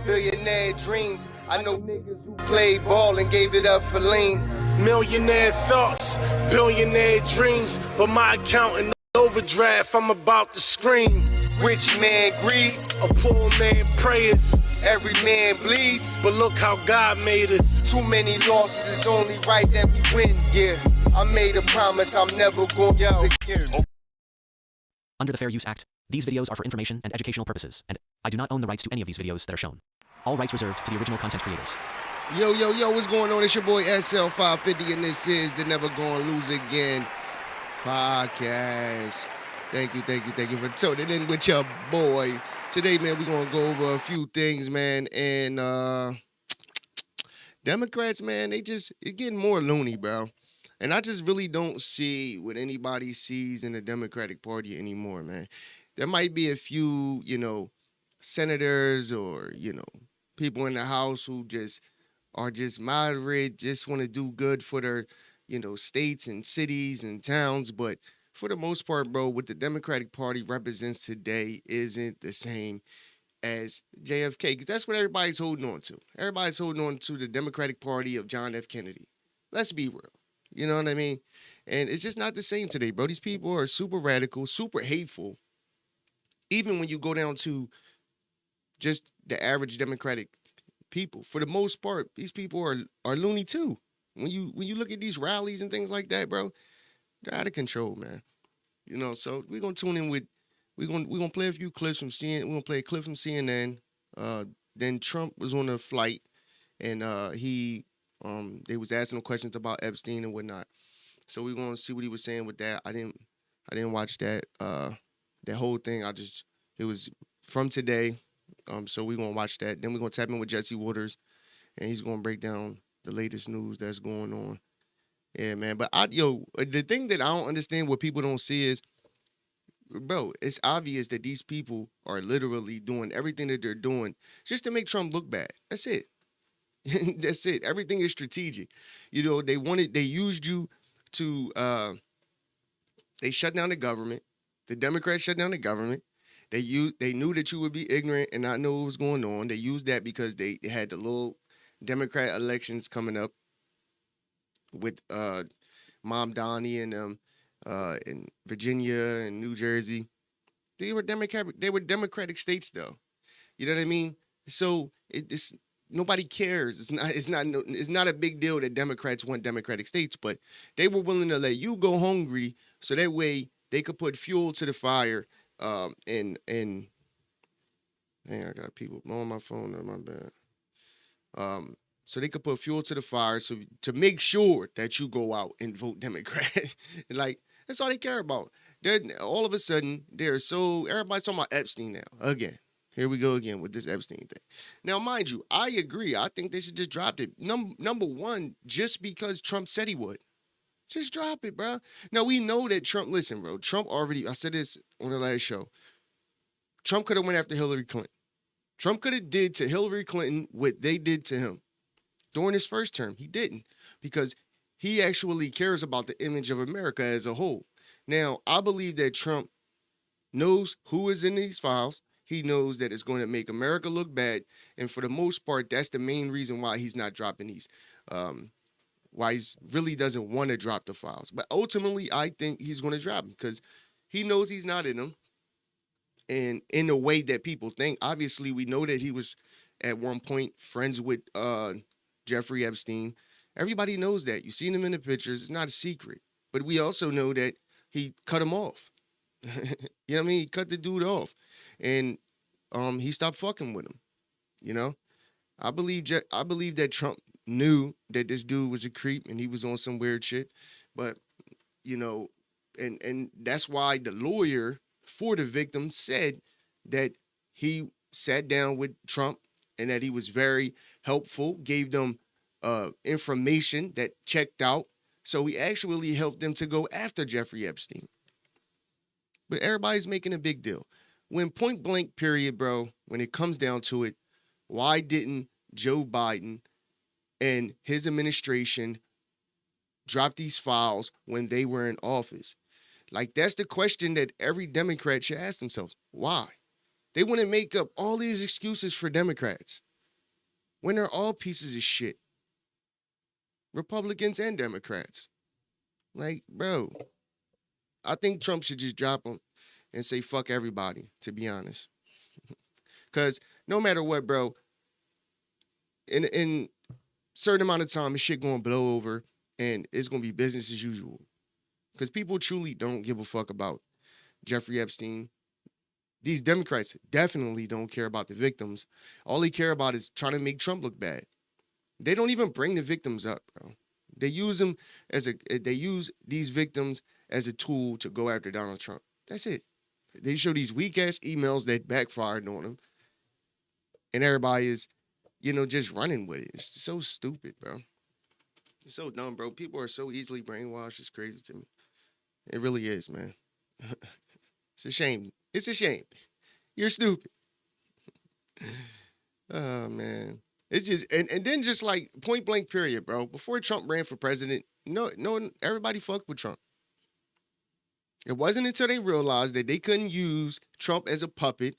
Billionaire dreams. I know niggas who played ball and gave it up for lean. Millionaire thoughts, billionaire dreams, but my account in overdraft, I'm about to scream. Rich man greed, A poor man prayers, every man bleeds. but look how God made us. Too many losses, it's only right that we win. Yeah, I made a promise I'm never gonna lose again. Under the Fair Use Act, these videos are for information and educational purposes, and I do not own the rights to any of these videos that are shown. All rights reserved to the original content creators. Yo, what's going on? It's your boy SL550, and this is the Never Gonna Lose Again podcast. Thank you for tuning in with your boy. Today, man, we're gonna go over a few things, man, and Democrats, man, it's getting more loony, bro. And I just really don't see what anybody sees in the Democratic Party anymore, man. There might be a few, senators or, people in the House who are just moderate, just want to do good for their, states and cities and towns. But for the most part, bro, what the Democratic Party represents today isn't the same as JFK, because that's what everybody's holding on to. Everybody's holding on to the Democratic Party of John F. Kennedy. Let's be real. You know what I mean? And it's just not the same today, bro. These people are super radical, super hateful. Even when you go down to just the average Democratic people, for the most part, these people are loony too. When you look at these rallies and things like that, bro, they're out of control, man. So we're gonna tune in with we're gonna play a few clips from CNN. We're gonna play a clip from CNN. Then Trump was on a flight, and they was asking him questions about Epstein and whatnot. So we're gonna see what he was saying with that. I didn't watch that whole thing. It was from today. So we're gonna watch that. Then we're gonna tap in with Jesse Waters, and he's gonna break down the latest news that's going on. Yeah, man. But the thing that I don't understand, what people don't see is, bro, it's obvious that these people are literally doing everything that they're doing just to make Trump look bad. That's it. That's it. Everything is strategic. They used you to, they shut down the government. The Democrats shut down the government. They knew that you would be ignorant and not know what was going on. They used that because they had the little Democrat elections coming up with Mom Donnie and them in Virginia and New Jersey. They were Democratic states, though. You know what I mean? So it's nobody cares. It's not a big deal that Democrats want Democratic states, but they were willing to let you go hungry so that way they could put fuel to the fire. And dang, I got people blowing my phone up, my bad. So they could put fuel to the fire so to make sure that you go out and vote Democrat. Like, that's all they care about. All of a sudden, everybody's talking about Epstein now. Again. Here we go again with this Epstein thing. Now, mind you, I agree. I think they should just drop it. Number one, just because Trump said he would. Just drop it, bro. Now, we know that listen, bro, Trump already, I said this on the last show. Trump could have went after Hillary Clinton. Trump could have did to Hillary Clinton what they did to him. During his first term, he didn't, because he actually cares about the image of America as a whole. Now, I believe that Trump knows who is in these files. He knows that it's going to make America look bad. And for the most part, that's the main reason why he's not dropping these, why he really doesn't want to drop the files. But ultimately, I think he's going to drop them because he knows he's not in them. And in the way that people think, obviously, we know that he was at one point friends with Jeffrey Epstein. Everybody knows that. You've seen him in the pictures. It's not a secret. But we also know that he cut him off. You know what I mean? He cut the dude off. And he stopped fucking with him. I believe that Trump knew that this dude was a creep and he was on some weird shit. But, and that's why the lawyer for the victim said that he sat down with Trump and that he was very helpful, gave them information that checked out. So he actually helped them to go after Jeffrey Epstein. But everybody's making a big deal. When point blank period, bro, when it comes down to it, why didn't Joe Biden and his administration drop these files when they were in office? Like, that's the question that every Democrat should ask themselves. Why? They want to make up all these excuses for Democrats when they're all pieces of shit. Republicans and Democrats. Like, bro, I think Trump should just drop them and say fuck everybody, to be honest. Because no matter what, bro, in certain amount of time, this shit going to blow over and it's going to be business as usual. Because people truly don't give a fuck about Jeffrey Epstein. These Democrats definitely don't care about the victims. All they care about is trying to make Trump look bad. They don't even bring the victims up, bro. They use them they use these victims as a tool to go after Donald Trump. That's it. They show these weak ass emails that backfired on them. And everybody is, just running with it. It's so stupid, bro. It's so dumb, bro. People are so easily brainwashed. It's crazy to me. It really is, man. It's a shame. It's a shame. You're stupid. Oh, man. It's just, and then just like point blank period, bro. Before Trump ran for president, no, everybody fucked with Trump. It wasn't until they realized that they couldn't use Trump as a puppet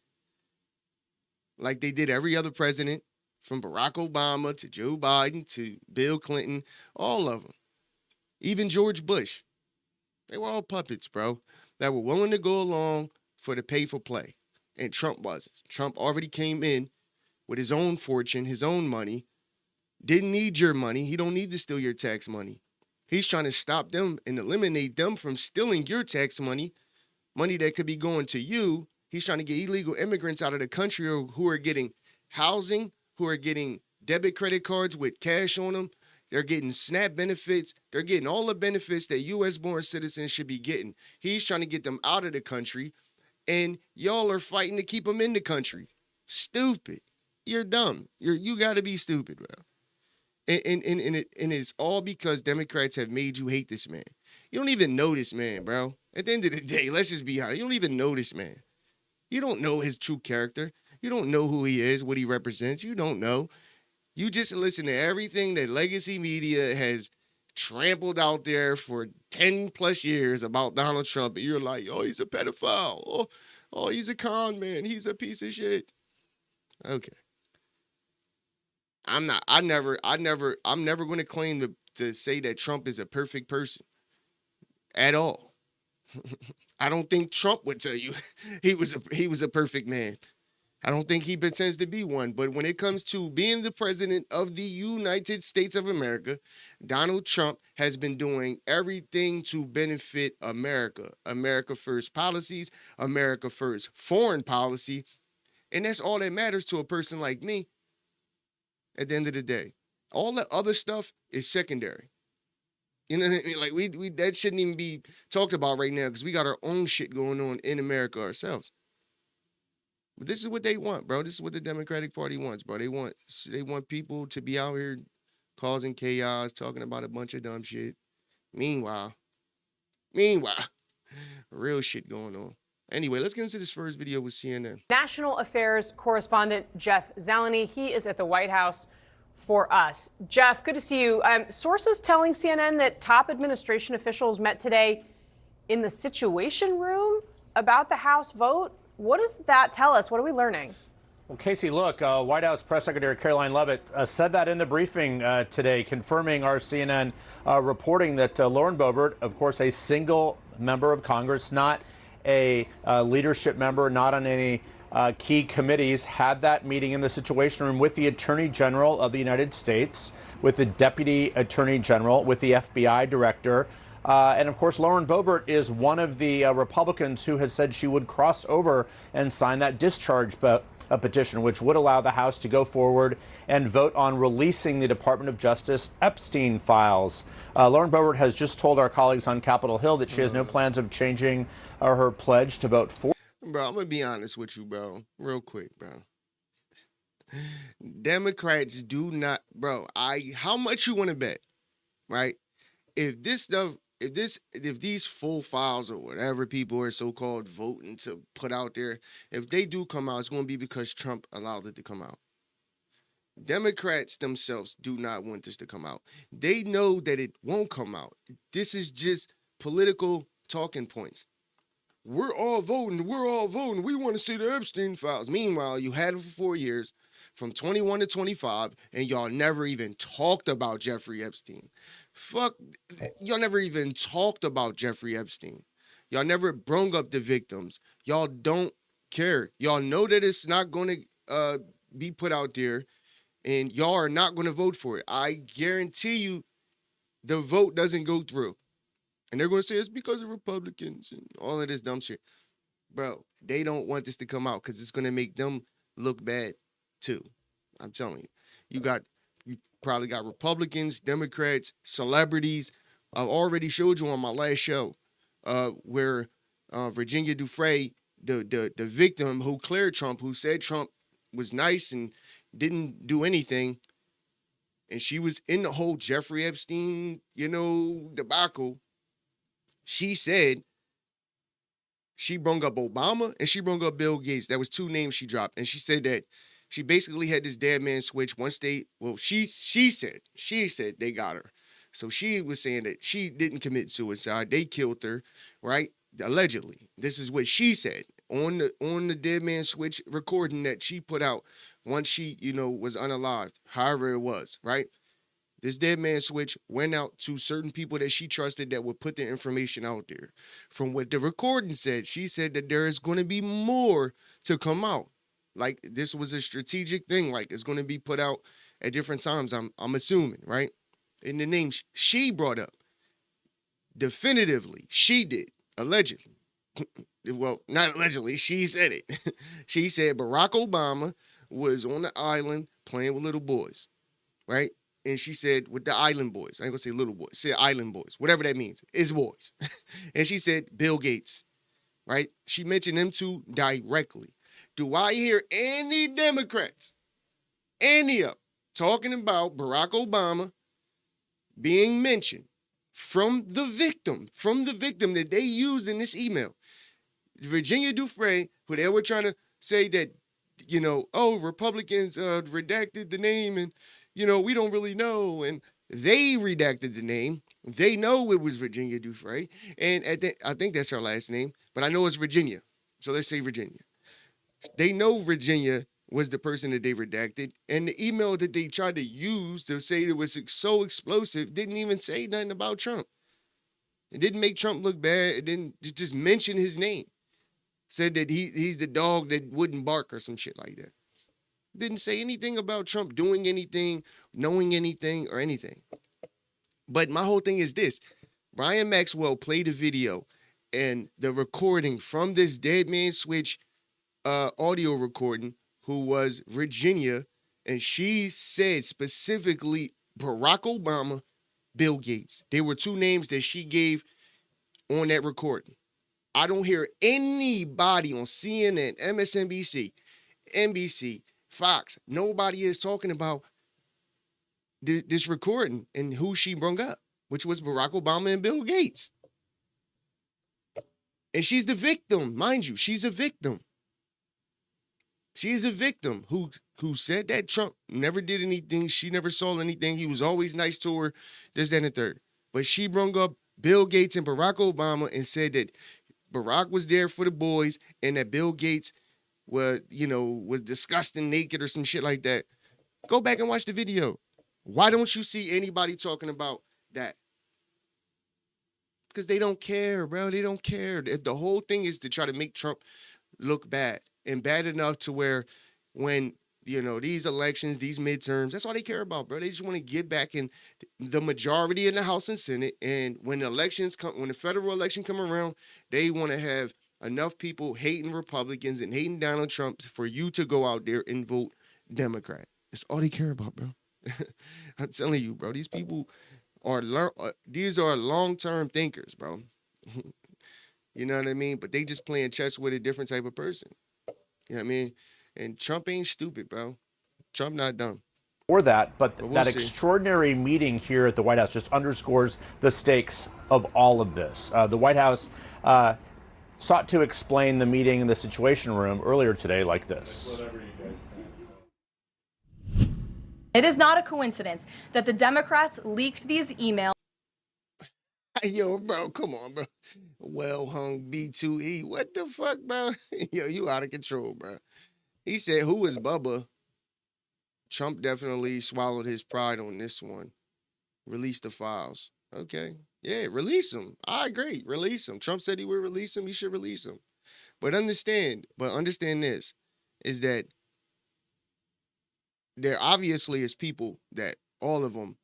like they did every other president, from Barack Obama to Joe Biden to Bill Clinton, all of them. Even George Bush. They were all puppets, bro, that were willing to go along for the pay for play. And Trump wasn't. Trump already came in with his own fortune, his own money. Didn't need your money. He don't need to steal your tax money. He's trying to stop them and eliminate them from stealing your tax money, money that could be going to you. He's trying to get illegal immigrants out of the country who are getting housing, who are getting debit credit cards with cash on them. They're getting SNAP benefits. They're getting all the benefits that U.S.-born citizens should be getting. He's trying to get them out of the country, and y'all are fighting to keep them in the country. Stupid. You're dumb. You got to be stupid, bro. And it's all because Democrats have made you hate this man. You don't even know this man, bro. At the end of the day, let's just be honest. You don't even know this man. You don't know his true character. You don't know who he is, what he represents. You don't know. You just listen to everything that legacy media has trampled out there for 10 plus years about Donald Trump. And you're like, oh, he's a pedophile. Oh, he's a con man. He's a piece of shit. Okay. I'm never going to claim to say that Trump is a perfect person at all. I don't think Trump would tell you he was a perfect man. I don't think he pretends to be one. But when it comes to being the president of the United States of America, Donald Trump has been doing everything to benefit America. America first policies, America first foreign policy. And that's all that matters to a person like me at the end of the day. All the other stuff is secondary. You know what I mean? Like, we that shouldn't even be talked about right now because we got our own shit going on in America ourselves. But this is what they want, bro. This is what the Democratic Party wants, bro. They want people to be out here causing chaos, talking about a bunch of dumb shit. Meanwhile, real shit going on. Anyway, let's get into this first video with CNN. National Affairs correspondent Jeff Zeleny, he is at the White House for us. Jeff, good to see you. Sources telling CNN that top administration officials met today in the Situation Room about the House vote. What does that tell us? What are we learning? Well, Casey, look, White House Press Secretary Caroline Leavitt said that in the briefing today, confirming our CNN reporting that Lauren Boebert, of course, a single member of Congress, not a leadership member, not on any key committees, had that meeting in the Situation Room with the Attorney General of the United States, with the Deputy Attorney General, with the FBI Director. And of course, Lauren Boebert is one of the Republicans who has said she would cross over and sign that discharge petition, which would allow the House to go forward and vote on releasing the Department of Justice Epstein files. Lauren Boebert has just told our colleagues on Capitol Hill that she has no plans of changing her pledge to vote for. Bro, I'm going to be honest with you, bro. Real quick, bro. Democrats do not, bro, how much you want to bet, right? If these full files or whatever people are so-called voting to put out there, if they do come out, it's going to be because Trump allowed it to come out. Democrats themselves do not want this to come out. They know that it won't come out. This is just political talking points. we're all voting. We want to see the Epstein files. Meanwhile, you had it for 4 years, from 21 to 25, and y'all never even talked about Jeffrey Epstein. Y'all never even talked about Jeffrey Epstein. Y'all never brung up the victims. Y'all don't care. Y'all know that it's not going to be put out there, and y'all are not going to vote for it. I guarantee you the vote doesn't go through. And they're going to say it's because of Republicans and all of this dumb shit. Bro, they don't want this to come out because it's going to make them look bad too. I'm telling you. You probably got Republicans, Democrats, celebrities. I've already showed you on my last show where Virginia Dufresne, the victim who cleared Trump, who said Trump was nice and didn't do anything, and she was in the whole Jeffrey Epstein, debacle. She said she brung up Obama and she brung up Bill Gates. That was 2 names she dropped. And she said that she basically had this dead man switch once she said they got her. So she was saying that she didn't commit suicide. They killed her, right? Allegedly. This is what she said on the dead man switch recording that she put out once she, was unalived, however it was, right? This dead man switch went out to certain people that she trusted that would put the information out there. From what the recording said, she said that there is going to be more to come out. Like, this was a strategic thing. Like, it's going to be put out at different times, I'm assuming, right? And the names she brought up, definitively, she did, allegedly. Well, not allegedly, she said it. She said Barack Obama was on the island playing with little boys, right? And she said, with the island boys, I ain't gonna say little boys, say island boys, whatever that means, it's boys. And she said Bill Gates, right? She mentioned them 2 directly. Do I hear any Democrats, any of them, talking about Barack Obama being mentioned from the victim that they used in this email? Virginia Dufresne, who they were trying to say that, Republicans redacted the name and, we don't really know. And they redacted the name. They know it was Virginia Dufresne. And I think that's her last name, but I know it's Virginia. So let's say Virginia. They know Virginia was the person that they redacted. And the email that they tried to use to say it was so explosive didn't even say nothing about Trump. It didn't make Trump look bad. It didn't just mention his name. Said that he's the dog that wouldn't bark or some shit like that. Didn't say anything about Trump doing anything, knowing anything, or anything. But my whole thing is this. Brian Maxwell played a video and the recording from this dead man switch audio recording, who was Virginia, and she said specifically Barack Obama, Bill Gates. They were 2 names that she gave on that recording. I don't hear anybody on CNN, MSNBC, NBC, Fox, nobody is talking about this recording and who she brung up, which was Barack Obama and Bill Gates. And she's the victim, mind you. She's a victim. She's a victim who said that Trump never did anything. She never saw anything. He was always nice to her, this, that, and the third. But she brung up Bill Gates and Barack Obama and said that Barack was there for the boys and that Bill Gates was disgusting naked or some shit like that. Go back and watch the video. Why don't you see anybody talking about that? Because they don't care, bro. They don't care. The whole thing is to try to make Trump look bad, and bad enough to where when, these elections, these midterms, that's all they care about, bro. They just want to get back in the majority in the House and Senate. And when the federal election come around, they want to have enough people hating Republicans and hating Donald Trump for you to go out there and vote Democrat. That's all they care about, bro. I'm telling you, bro. These people are long-term thinkers, bro. You know what I mean? But they just playing chess with a different type of person. You know what I mean? And Trump ain't stupid, bro. Trump not dumb. For that, but we'll that see. extraordinary meeting here at the White House just underscores the stakes of all of this. The White House sought to explain the meeting in the Situation Room earlier today like this. It is not a coincidence that the Democrats leaked these emails. Yo, bro, come on, bro. well hung B2E. What the fuck, bro? Yo, you out of control, bro. He said, who is Bubba? Trump definitely swallowed his pride on this one. Release the files. Okay. Yeah, release them. I agree. Release them. Trump said he would release them. He should release them. But understand this, is that there obviously is people that all of them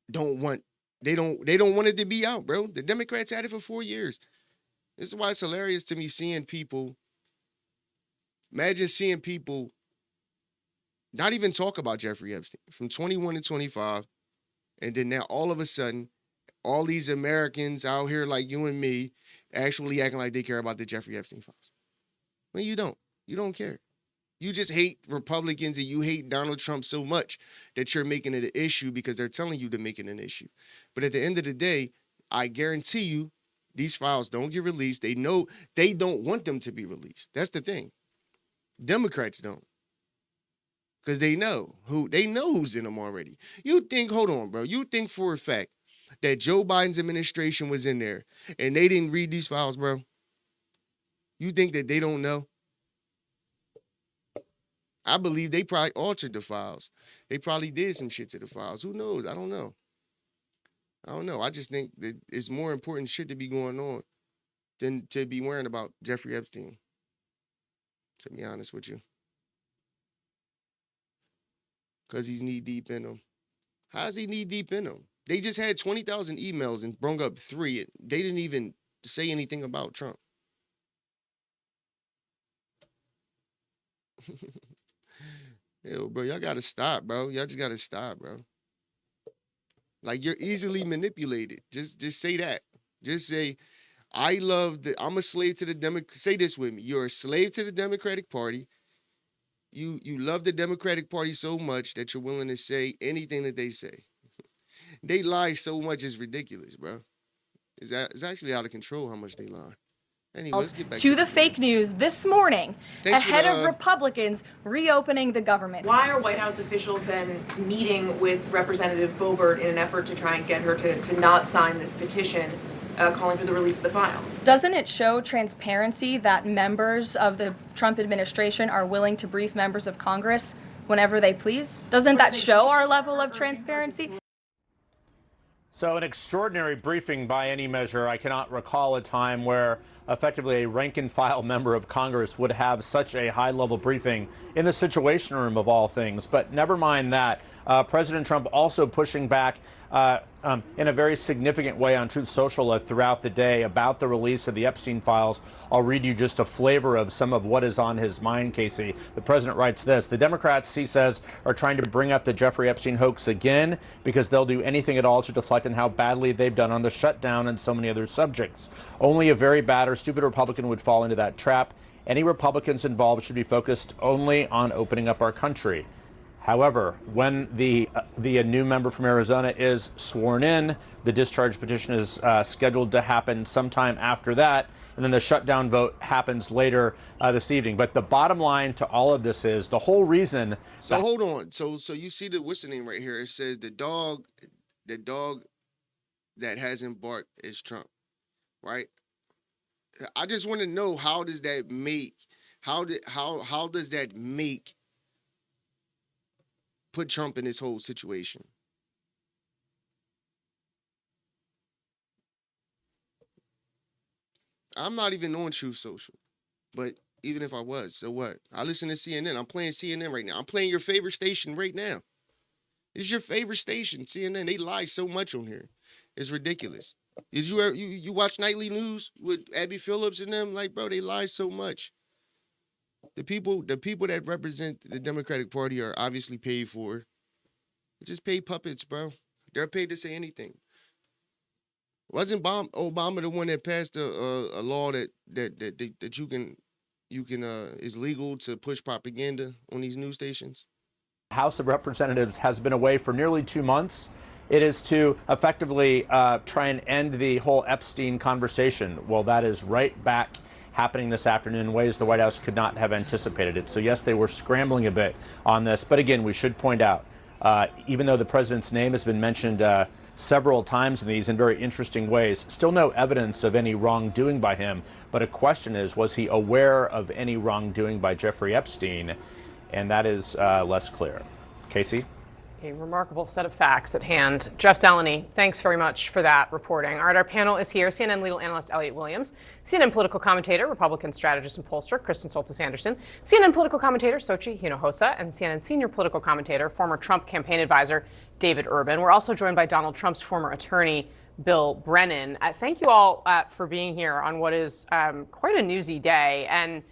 don't want it to be out, bro. The Democrats had it for 4 years. This is why it's hilarious to me seeing people, imagine seeing people not even talk about Jeffrey Epstein from 21 to 25, and then now all of a sudden, all these Americans out here like you and me actually acting like they care about the Jeffrey Epstein files. Well, you don't. You don't care. You just hate Republicans and you hate Donald Trump so much that you're making it an issue because they're telling you to make it an issue. But at the end of the day, I guarantee you, these files don't get released. They know they don't want them to be released. That's the thing. Democrats don't. Because they know who's in them already. You think, hold on, bro. You think for a fact that Joe Biden's administration was in there and they didn't read these files, bro? You think that they don't know? I believe they probably altered the files. They probably did some shit to the files. Who knows? I don't know. I just think that it's more important shit to be going on than to be worrying about Jeffrey Epstein. To be honest with you. Because he's knee deep in them. How's he knee deep in them? They just had 20,000 emails and brung up 3. They didn't even say anything about Trump. Yo, bro, y'all gotta stop, bro. Y'all just gotta stop, bro. Like, you're easily manipulated. Just say that. Just say, I'm a slave to the Democrat. Say this with me. You're a slave to the Democratic Party. You love the Democratic Party so much that you're willing to say anything that they say. They lie so much, it's ridiculous, bro. It's actually out of control how much they lie. Anyway, let's get back to the fake news this morning ahead of Republicans reopening the government. Why are White House officials then meeting with Representative Boebert in an effort to try and get her to not sign this petition calling for the release of the files? Doesn't it show transparency that members of the Trump administration are willing to brief members of Congress whenever they please? Doesn't that show our level of transparency? So an extraordinary briefing by any measure. I cannot recall a time where effectively a rank and file member of Congress would have such a high-level briefing in the Situation Room of all things. But never mind that. President Trump also pushing back in a very significant way on Truth Social throughout the day about the release of the Epstein files. I'll read you just a flavor of some of what is on his mind, Casey. The president writes this: the Democrats, he says, are trying to bring up the Jeffrey Epstein hoax again because they'll do anything at all to deflect on how badly they've done on the shutdown and so many other subjects. Only a very bad or stupid Republican would fall into that trap. Any Republicans involved should be focused only on opening up our country. However, when the new member from Arizona is sworn in, the discharge petition is scheduled to happen sometime after that, and then the shutdown vote happens later this evening. But the bottom line to all of this is the whole reason. So hold on. So you see the what's the name right here? It says the dog that hasn't barked is Trump, right? I just want to know, how does that make? How does that make? Put Trump in this whole situation. I'm not even on Truth Social, but even if I was, so what? I listen to CNN. I'm playing CNN right now. I'm playing your favorite station right now. It's your favorite station, CNN. They lie so much on here. It's ridiculous. Did you ever you watch nightly news with Abby Phillips and them? Like, bro, they lie so much. The people that represent the Democratic Party are obviously paid for. They're just paid puppets, bro. They're paid to say anything. Wasn't Obama the one that passed a law that you can is legal to push propaganda on these news stations? House of Representatives has been away for nearly 2 months. It is to effectively try and end the whole Epstein conversation. Well, that is right back happening this afternoon in ways the White House could not have anticipated it. So yes, they were scrambling a bit on this. But again, we should point out, even though the president's name has been mentioned several times in these in very interesting ways. Still no evidence of any wrongdoing by him, but a question is, was he aware of any wrongdoing by Jeffrey Epstein? And that is less clear. Casey? A remarkable set of facts at hand. Jeff Zeleny, thanks very much for that reporting. All right, our panel is here. CNN legal analyst Elliot Williams, CNN political commentator, Republican strategist and pollster Kristen Soltis-Anderson, CNN political commentator Sochi Hinojosa, and CNN senior political commentator, former Trump campaign advisor David Urban. We're also joined by Donald Trump's former attorney, Bill Brennan. Thank you all for being here on what is quite a newsy day. And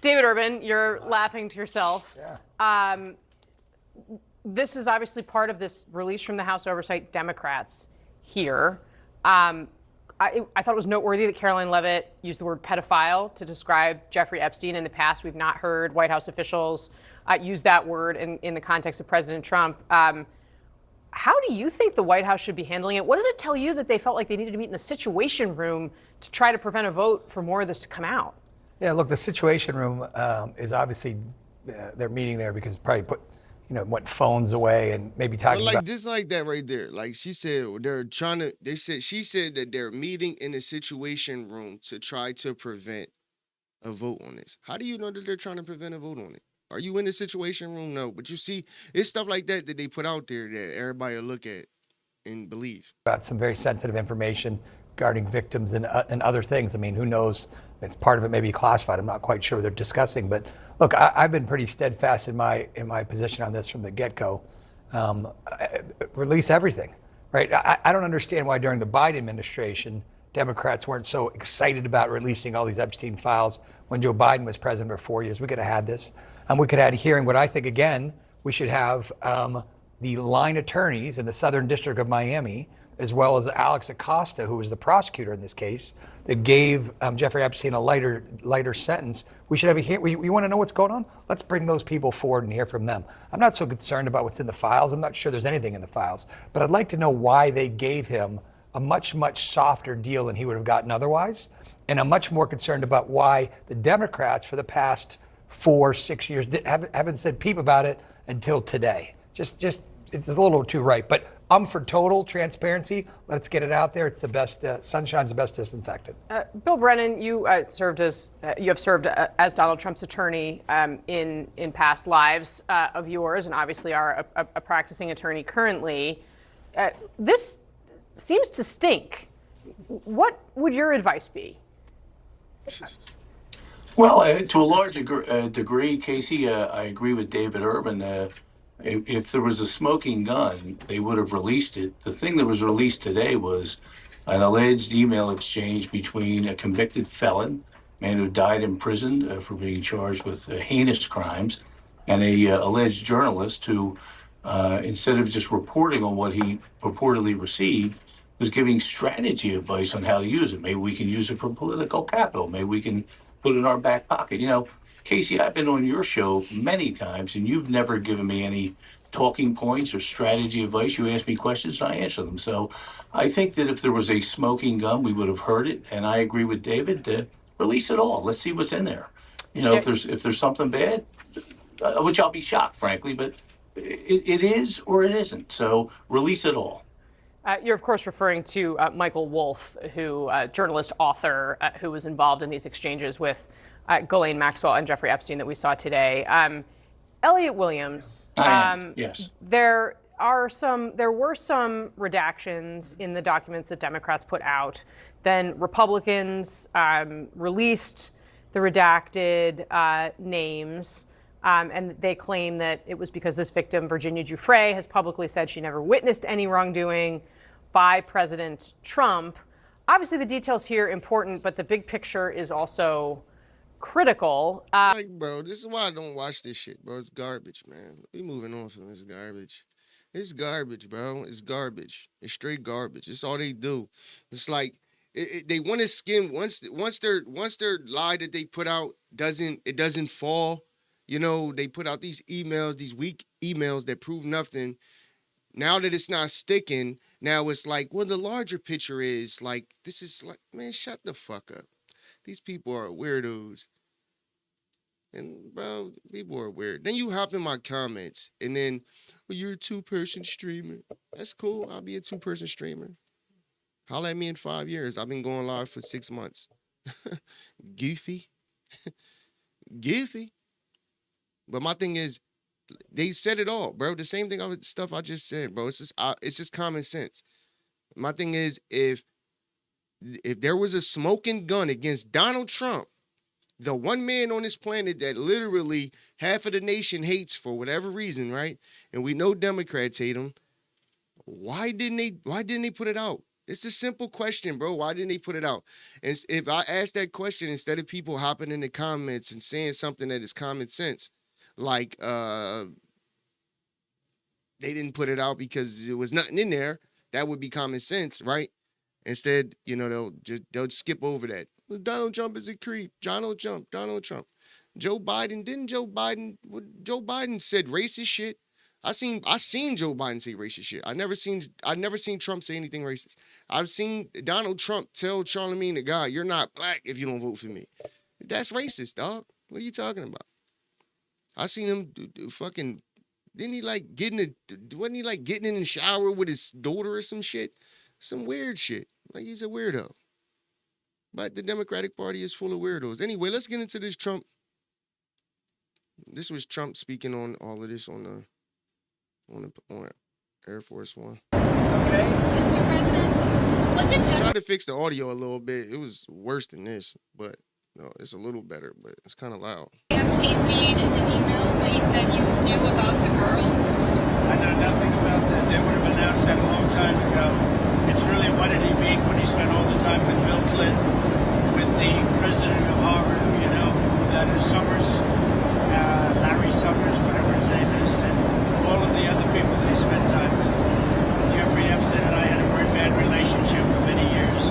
David Urban, you're laughing to yourself. Yeah. This is obviously part of this release from the House Oversight Democrats here. I thought it was noteworthy that Caroline Leavitt used the word pedophile to describe Jeffrey Epstein. In the past, we've not heard White House officials use that word in the context of President Trump. How do you think the White House should be handling it? What does it tell you that they felt like they needed to meet in the Situation Room to try to prevent a vote for more of this to come out? Yeah, look, the Situation Room is obviously, they're meeting there because probably went phones away and maybe talking like about. Just like that right there. Like she said, she said that they're meeting in the Situation Room to try to prevent a vote on this. How do you know that they're trying to prevent a vote on it? Are you in the Situation Room? No. But you see, it's stuff like that they put out there that everybody will look at and believe. About some very sensitive information regarding victims and other things. I mean, who knows? It's part of it may be classified. I'm not quite sure what they're discussing. But look, I've been pretty steadfast in my position on this from the get-go. Release everything, right? I don't understand why during the Biden administration, Democrats weren't so excited about releasing all these Epstein files when Joe Biden was president for 4 years. We could have had this. And we could have had a hearing. What I think, again, we should have the line attorneys in the Southern District of Miami, as well as Alex Acosta, who was the prosecutor in this case, that gave Jeffrey Epstein a lighter sentence. We should have a hearing. We want to know what's going on? Let's bring those people forward and hear from them. I'm not so concerned about what's in the files. I'm not sure there's anything in the files. But I'd like to know why they gave him a much, much softer deal than he would have gotten otherwise. And I'm much more concerned about why the Democrats for the past 4-6 years haven't said peep about it until today. Just it's a little too right. But I'm for total transparency. Let's get it out there. It's the best. Sunshine's the best disinfectant. Bill Brennan, you have served as Donald Trump's attorney in past lives of yours, and obviously are a practicing attorney currently. This seems to stink. What would your advice be? Well, to a large degree, Casey, I agree with David Urban. If there was a smoking gun, they would have released it. The thing that was released today was an alleged email exchange between a convicted felon, man who died in prison for being charged with heinous crimes, and a alleged journalist who, instead of just reporting on what he purportedly received, was giving strategy advice on how to use it. Maybe we can use it for political capital. Maybe we can put it in our back pocket. Casey, I've been on your show many times, and you've never given me any talking points or strategy advice. You ask me questions, and I answer them. So I think that if there was a smoking gun, we would have heard it. And I agree with David to release it all. Let's see what's in there. If there's something bad, which I'll be shocked, frankly, but it is or it isn't. So release it all. You're, of course, referring to Michael Wolff, journalist, author, who was involved in these exchanges with Ghislaine Maxwell and Jeffrey Epstein that we saw today. Elliot Williams, yes. There were some redactions in the documents that Democrats put out. Then Republicans released the redacted names. And they claim that it was because this victim, Virginia Giuffre, has publicly said she never witnessed any wrongdoing by President Trump. Obviously, the details here important, but the big picture is also critical. Bro, this is why I don't watch this shit, bro. It's garbage, man. We moving on from this garbage. It's garbage, bro. It's garbage. It's straight garbage. It's all they do. It's like they want to skim once their lie that they put out doesn't fall. They put out these emails, these weak emails that prove nothing. Now that it's not sticking, now it's like, well, the larger picture is like, this is like, man, shut the fuck up. These people are weirdos. And bro, people are weird. Then you hop in my comments, and then you're a 2-person streamer. That's cool. I'll be a 2-person streamer. Holla at me in 5 years. I've been going live for 6 months. Goofy. Goofy. But my thing is, they said it all, bro. The same thing stuff I just said, bro. It's just common sense. My thing is, if there was a smoking gun against Donald Trump, the one man on this planet that literally half of the nation hates for whatever reason, right? And we know Democrats hate him. Why didn't they put it out? It's a simple question, bro. Why didn't they put it out? And if I ask that question, instead of people hopping in the comments and saying something that is common sense, like they didn't put it out because there was nothing in there, that would be common sense, right? Instead, they'll skip over that. Donald Trump is a creep. Donald Trump. Joe Biden said racist shit. I seen Joe Biden say racist shit. I never seen Trump say anything racist. I've seen Donald Trump tell Charlamagne the God, "You're not black if you don't vote for me." That's racist, dog. What are you talking about? I seen him fucking. Didn't he wasn't he like getting in the shower with his daughter or some shit? Some weird shit. Like he's a weirdo. But the Democratic Party is full of weirdos. Anyway, let's get into this Trump. This was Trump speaking on all of this on Air Force One. Okay. Mr. President, what did I tried to fix the audio a little bit. It was worse than this, but no, it's a little better, but it's kind of loud. Epstein made in his emails that you said you knew about the girls? I know nothing about that. They would have announced that a long time ago. It's really, what did he mean when he spent all the time with Bill Clinton, with the president of Harvard, that is Summers, Larry Summers, whatever his name is, and all of the other people that he spent time with. Jeffrey Epstein and I had a very bad relationship for many years.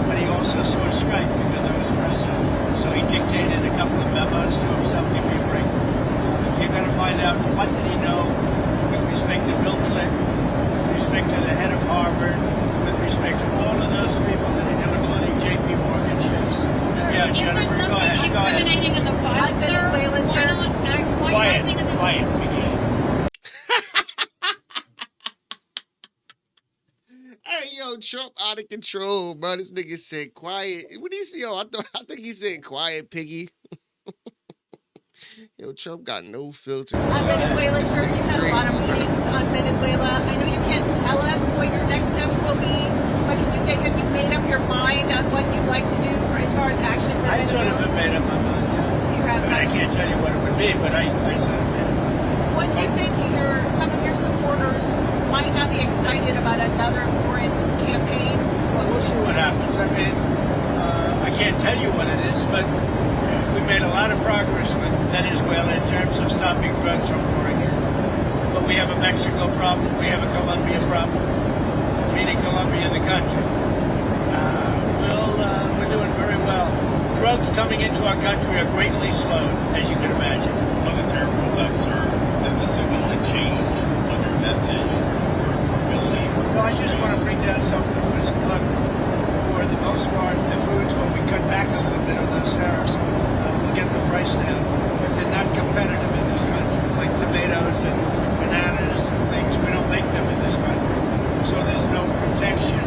But he also saw strike because I was president. So he dictated a couple of memos to himself, give me a break. You're going to find out what did he know with respect to Bill Clinton, with respect to the head of Harvard, with respect to all of those people that he knew, including J.P. Morgan Chase. Sir, Yeah, if Jennifer, there's go nothing ahead. incriminating in the file, sir, why are you acting as a... Quiet. Hey, yo, Trump out of control, bro. This nigga said quiet. What did he say? I think he said quiet, piggy. Yo, Trump got no filter. On Venezuela, sir, you've had a lot of meetings on Venezuela. I know you can't tell us what your next steps will be, but can you say, have you made up your mind on what you'd like to do as far as action for I Venezuela? sort of have made up my mind, yeah. You have. I can't tell you what it would be, but I sort of made up my mind. What do you say to some of your supporters who might not be excited about another foreign campaign? Well, we'll see what happens. I mean, I can't tell you what it is, but we made a lot of progress with Venezuela in terms of stopping drugs from pouring in. But we have a Mexico problem. We have a Colombia problem, meaning Colombia in the country. We're doing very well. Drugs coming into our country are greatly slowed, as you can imagine. On the tariff rollback, sir, does this signal a change on your message for affordability? Well, I just want to bring down something that was, look, for the most part, the foods, when we cut back a little bit of those tariffs, we'll get the price down. But they're not competitive in this country, like tomatoes and bananas and things. We don't make them in this country. So there's no protection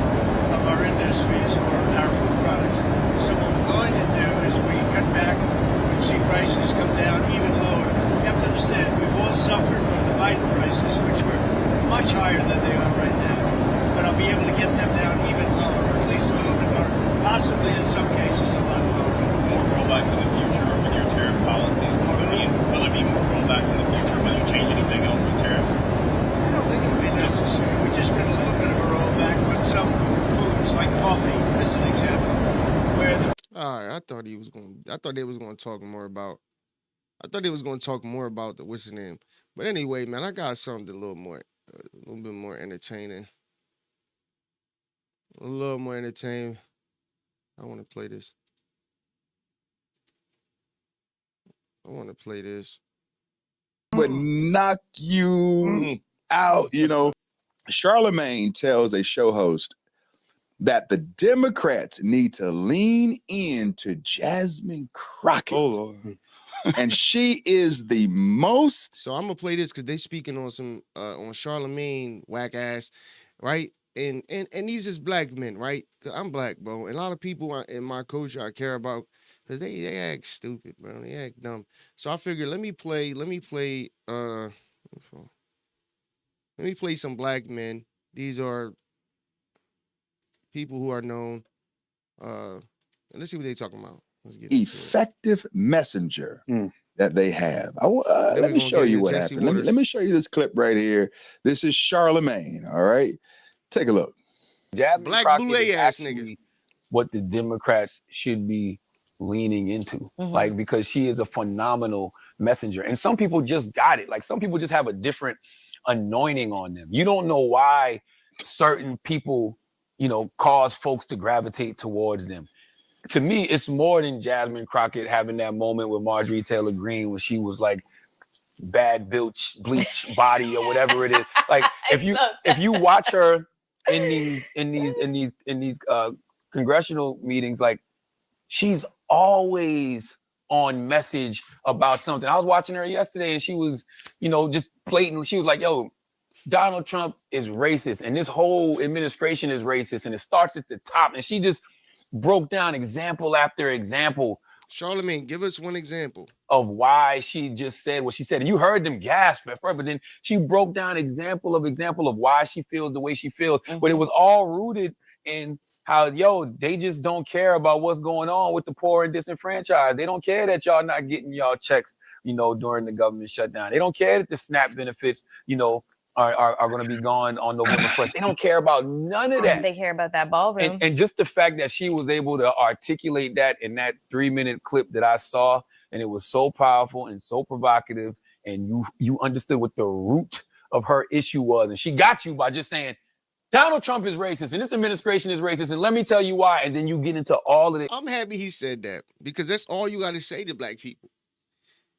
of our industries or our food products. So what we're going to do is we cut back, we'll see prices come down even lower. You have to understand, we've all suffered from the Biden prices, which were much higher than they are right now. But I'll be able to get them down even lower, or at least a little bit more, possibly in some cases a lot lower. More rollbacks in the future with your tariff policies? Will there be more rollbacks in the future? Will you change anything else with tariffs? I don't think it would be necessary. We just did a little bit of a rollback with some foods, like coffee, as an example, where the... All right, I thought they was going to talk more about. I thought they was going to talk more about the what's the name. But anyway, man, I got something a little bit more entertaining. A little more entertaining. I want to play this. Would knock you out, Charlamagne tells a show host that the Democrats need to lean into Jasmine Crockett. Oh, Lord. And she is the most. So I'm gonna play this because they speaking on some on Charlemagne whack ass, right? And these is black men, right? 'Cause I'm black, bro. And a lot of people in my culture I care about because they act stupid, bro. They act dumb. So I figured let me play some black men. These are people who are known. Let's see what they talking about. Let's get into it. Effective messenger that they have. Then Let we me gonna show get you into what Jesse happened. Let Waters. me show you this clip right here. This is Charlemagne. All right, take a look. Jasmine Black Crockett boule is ass actually what the Democrats should be leaning into, Mhm. like, because she is a phenomenal messenger. And some people just got it. Like, some people just have a different anointing on them. You don't know why certain people, cause folks to gravitate towards them. To me, it's more than Jasmine Crockett having that moment with Marjorie Taylor Greene when she was like bad bleach body or whatever it is. Like, if you watch her in these congressional meetings, like, she's always on message about something. I was watching her yesterday and she was, just blatant. She was like, yo, Donald Trump is racist and this whole administration is racist and it starts at the top. And she just broke down example after example. Charlemagne, give us one example of why she just said what she said. And you heard them gasp at first, but then she broke down example of why she feels the way she feels. But it was all rooted in how, they just don't care about what's going on with the poor and disenfranchised. They don't care that y'all not getting y'all checks, during the government shutdown. They don't care that the SNAP benefits, are going to be gone on November 1st. They don't care about none of that. They care about that ballroom. And just the fact that she was able to articulate that in that 3-minute clip that I saw, and it was so powerful and so provocative, and you understood what the root of her issue was. And she got you by just saying, Donald Trump is racist and this administration is racist, and let me tell you why. And then you get into all of it. I'm happy he said that because that's all you got to say to black people.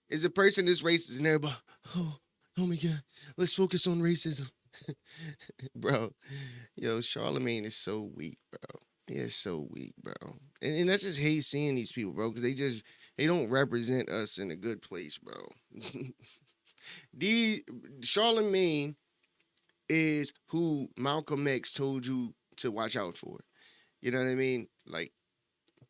Is a person that's racist and everybody, oh my God, let's focus on racism. Bro, Charlemagne is so weak, bro. He is so weak, bro. And I just hate seeing these people, bro, because they don't represent us in a good place, bro. Charlemagne is who Malcolm X told you to watch out for. You know what I mean? Like,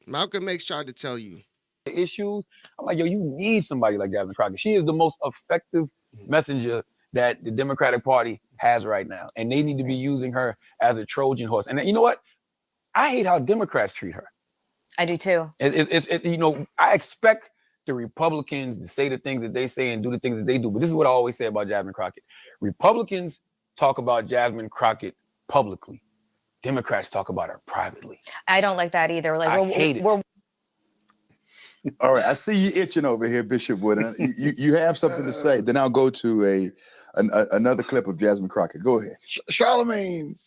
Malcolm X tried to tell you. Issues. I'm like, you need somebody like Jasmine Crockett. She is the most effective messenger that the Democratic Party has right now. And they need to be using her as a Trojan horse. And you know what? I hate how Democrats treat her. I do too. I expect the Republicans to say the things that they say and do the things that they do. But this is what I always say about Jasmine Crockett. Republicans talk about Jasmine Crockett publicly. Democrats talk about her privately. I don't like that either. Like, I hate it. All right, I see you itching over here, Bishop Wood. You have something to say. Then I'll go to another clip of Jasmine Crockett. Go ahead. Charlemagne,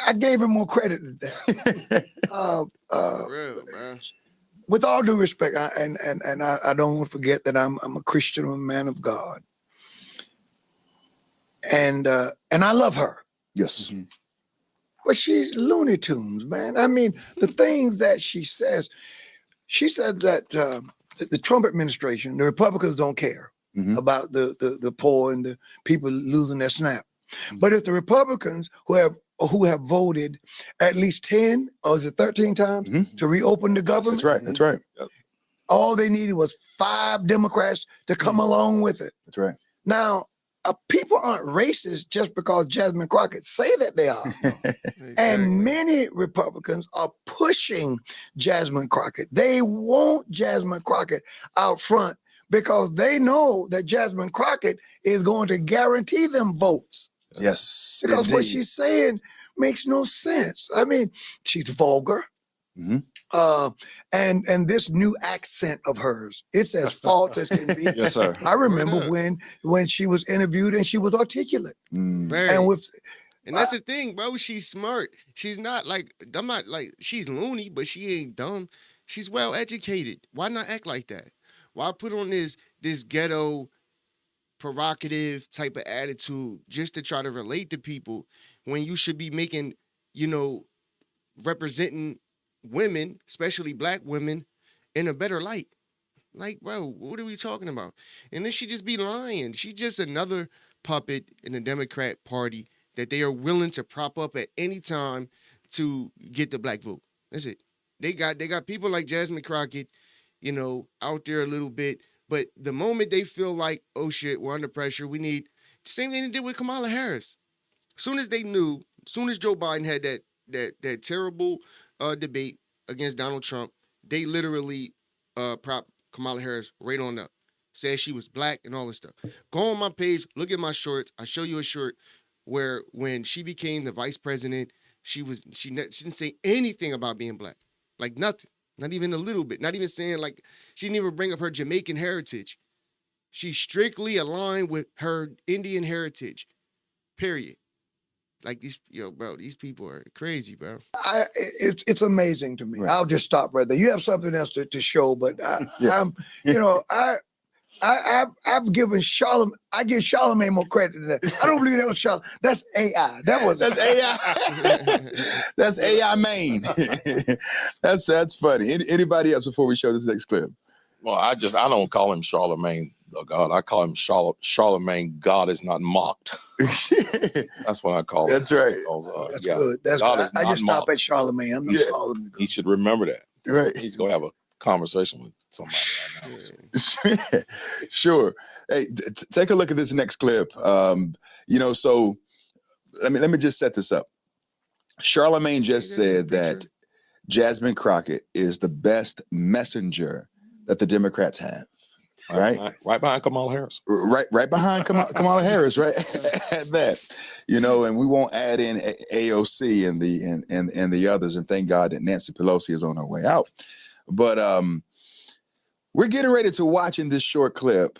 I gave him more credit than that. Real, man. With all due respect, I don't want to forget that I'm a Christian, I'm a man of God, and I love her. Yes. Mm-hmm. But she's Looney Tunes, man. I mean, the things that she says. She said that the Trump administration, the Republicans don't care about the poor and the people losing their SNAP. But if the Republicans who have voted at least 10 or is it 13 times to reopen the government. That's right. Yep. All they needed was 5 Democrats to come along with it. That's right. Now, people aren't racist just because Jasmine Crockett say that they are. Exactly. And many Republicans are pushing Jasmine Crockett. They want Jasmine Crockett out front because they know that Jasmine Crockett is going to guarantee them votes. Yes, because indeed. What she's saying makes no sense. I mean, she's vulgar. And this new accent of hers, it's as false as can be. Yes, sir. I remember when she was interviewed and she was articulate. Very. And that's the thing, bro. She's smart. She's not like, I'm not like, she's loony, but she ain't dumb. She's well educated. Why not act like that? Why put on this ghetto, provocative type of attitude just to try to relate to people when you should be making, representing women, especially black women, in a better light? Like, bro, what are we talking about? And then she just be lying. She's just another puppet in the Democrat Party that they are willing to prop up at any time to get the black vote. That's it. They got people like Jasmine Crockett, you know, out there a little bit. But the moment they feel like, oh shit, we're under pressure, we need same thing they did with Kamala Harris. As soon as Joe Biden had that terrible debate against Donald Trump, they literally propped Kamala Harris right on up. Said she was black and all this stuff. Go on my page, look at my shorts. I show you a short where when she became the vice president, she didn't say anything about being black. Like nothing. Not even a little bit. Not even saying like, she didn't even bring up her Jamaican heritage. She strictly aligned with her Indian heritage. Period. Like these people are crazy, bro. It's amazing to me. Right. I'll just stop right there. You have something else to show, but I've given Charlemagne. I give Charlemagne more credit than that. I don't believe that was Charlemagne. That's AI. That's AI. That's AI main. That's funny. Anybody else before we show this next clip? Well, I don't call him Charlemagne the God. I call him Charlemagne. God is not mocked. That's what I call him. That's right. That's good. That's God good. I just stop at Charlemagne. I'm not Charlemagne. He should remember that. Right. He's gonna have a conversation with somebody right now. Sure. Hey, take a look at this next clip. So let me just set this up. Charlemagne just said that Jasmine Crockett is the best messenger that the Democrats have. Right behind Kamala Harris. Right behind Kamala Harris, right? At that, and we won't add in AOC and the others. And thank God that Nancy Pelosi is on her way out. But we're getting ready to watch in this short clip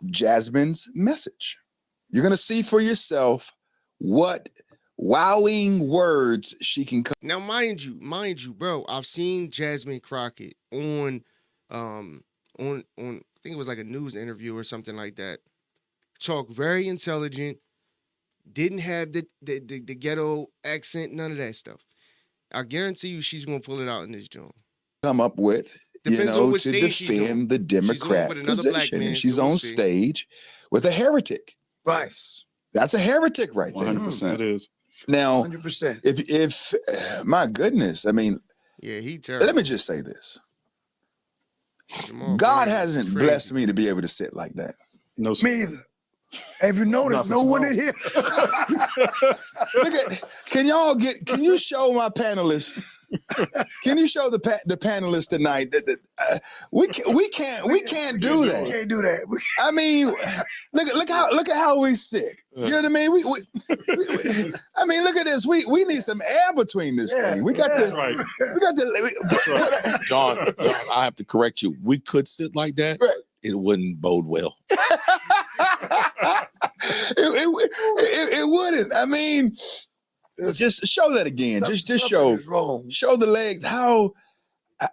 Jasmine's message. You're gonna see for yourself what wowing words she can come. Now, mind you, bro, I've seen Jasmine Crockett on I think it was like a news interview or something like that. Talk very intelligent, didn't have the ghetto accent, none of that stuff. I guarantee you she's gonna pull it out in this joint. Come up with, Depends on what to stage she's on. defend the Democrat She's on with another black position. man, And she's so on we'll see. stage with a heretic. Right. That's a heretic right there. 100% it is. Now, 100%. If my goodness, I mean, yeah, he terrible. Let me just say this. God hasn't blessed me to be able to sit like that. No, sir. Me either. Have you noticed? No one in here. Look at. Can you show my panelists? Can you show the panelists tonight that we can't do that. We can't do that. I mean, look at how we sick. You know what I mean? We I mean, look at this. We need some air between this thing. We got That's to. right. We got to. That's right. John, I have to correct you. We could sit like that. Right. It wouldn't bode well. It wouldn't. I mean, just show that again. Just show the legs. How?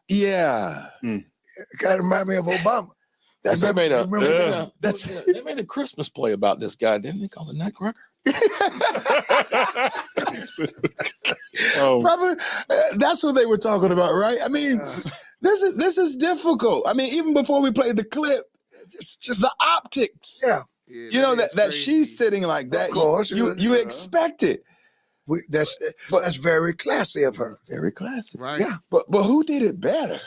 Yeah. It kind of remind me of Obama. They made a Christmas play about this guy, didn't they? Call it Nutcracker. Probably that's what they were talking about, right? I mean, this is difficult. I mean, even before we played the clip, just the optics. Yeah. That she's sitting like that. Of course, you expect it. That's very classy of her. Very classy. Right. Yeah. But who did it better?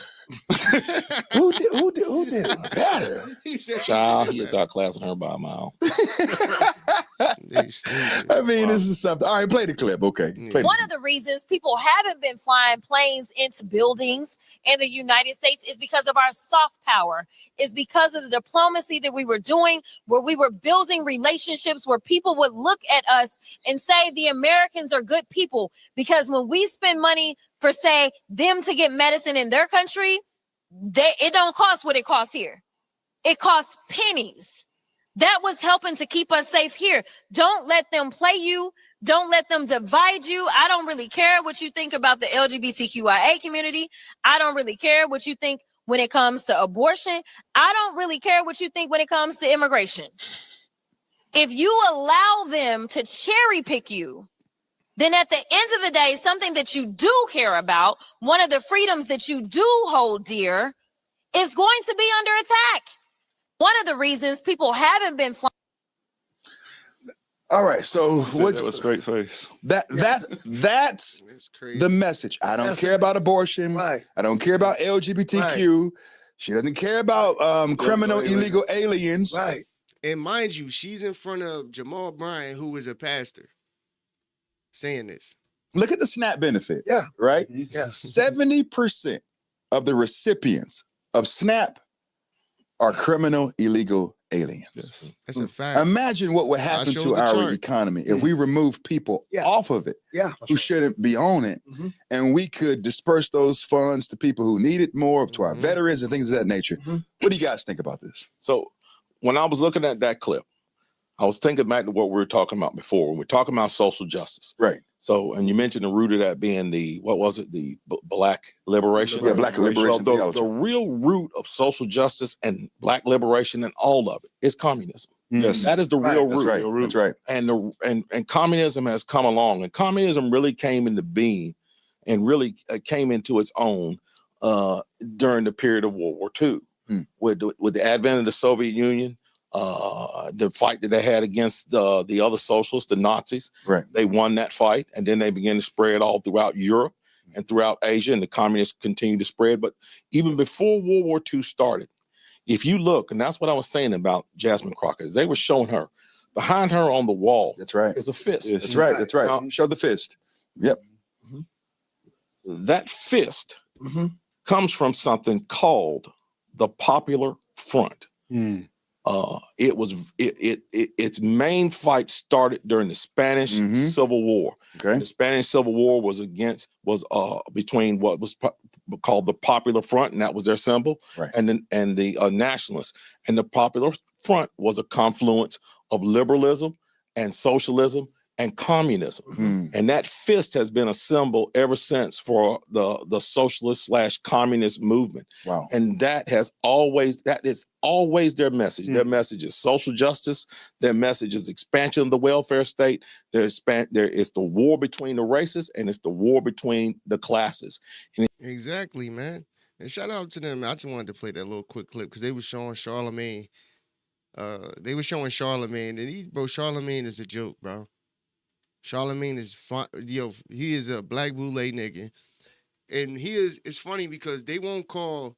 who did it better? He said Child, he is outclassing her by a mile. I mean, this is something. All right, play the clip. Okay. One of the reasons people haven't been flying planes into buildings in the United States is because of our soft power. It's because of the diplomacy that we were doing, where we were building relationships where people would look at us and say the Americans are good people. Because when we spend money for, say, them to get medicine in their country, it don't cost what it costs here. It costs pennies. That was helping to keep us safe here. Don't let them play you. Don't let them divide you. I don't really care what you think about the LGBTQIA community. I don't really care what you think when it comes to abortion. I don't really care what you think when it comes to immigration. If you allow them to cherry pick you, then at the end of the day, something that you do care about, one of the freedoms that you do hold dear, is going to be under attack. One of the reasons people haven't been flying. All right, so what? That was straight face. That's the message. I don't care about abortion. Right. I don't care about LGBTQ. Right. She doesn't care about criminal illegal aliens. Right. And mind you, she's in front of Jamal Bryant, who is a pastor, saying this. Look at the SNAP benefit. Yeah. Right? Yeah. 70% of the recipients of SNAP are criminal illegal aliens. Yes. That's a fact. Imagine what would happen showed to the our chart. economy if we remove people off of it who shouldn't be on it, and we could disperse those funds to people who need it more, to our veterans and things of that nature. What do you guys think about this? So when I was looking at that clip, I was thinking back to what we were talking about before. When we're talking about social justice. Right. So, and you mentioned the root of that being the, what was it? The black liberation? Yeah, black liberation So theology. the real root of social justice and black liberation and all of it is communism. Yes. That is the real root. That's right. That's right. And communism has come along, and communism really came into being and really came into its own during the period of World War II. With the advent of the Soviet Union, the fight that they had against the other socialists, the Nazis. Right. They won that fight, and then they began to spread all throughout Europe and throughout Asia, and the communists continued to spread. But even before World War II started, if you look, and that's what I was saying about Jasmine Crockett, is they were showing her, behind her on the wall, that's right, is a fist. That's right. That's right. Now, show the fist. Yep. That fist comes from something called the Popular Front. Its main fight started during the Spanish Civil War. Okay. The Spanish Civil War was between what was called the Popular Front, and that was their symbol, right, and the Nationalists. And the Popular Front was a confluence of liberalism and socialism and communism. And that fist has been a symbol ever since for the socialist / communist movement. Wow. And that is always their message. Their message is social justice. Their message is expansion of the welfare state. There is the war between the races, and it's the war between the classes. Exactly, man. And shout out to them. I just wanted to play that little quick clip because they were showing Charlemagne. And Charlemagne is a joke, bro. Charlemagne is fun. He is a black boule nigga. And it's funny because they won't call,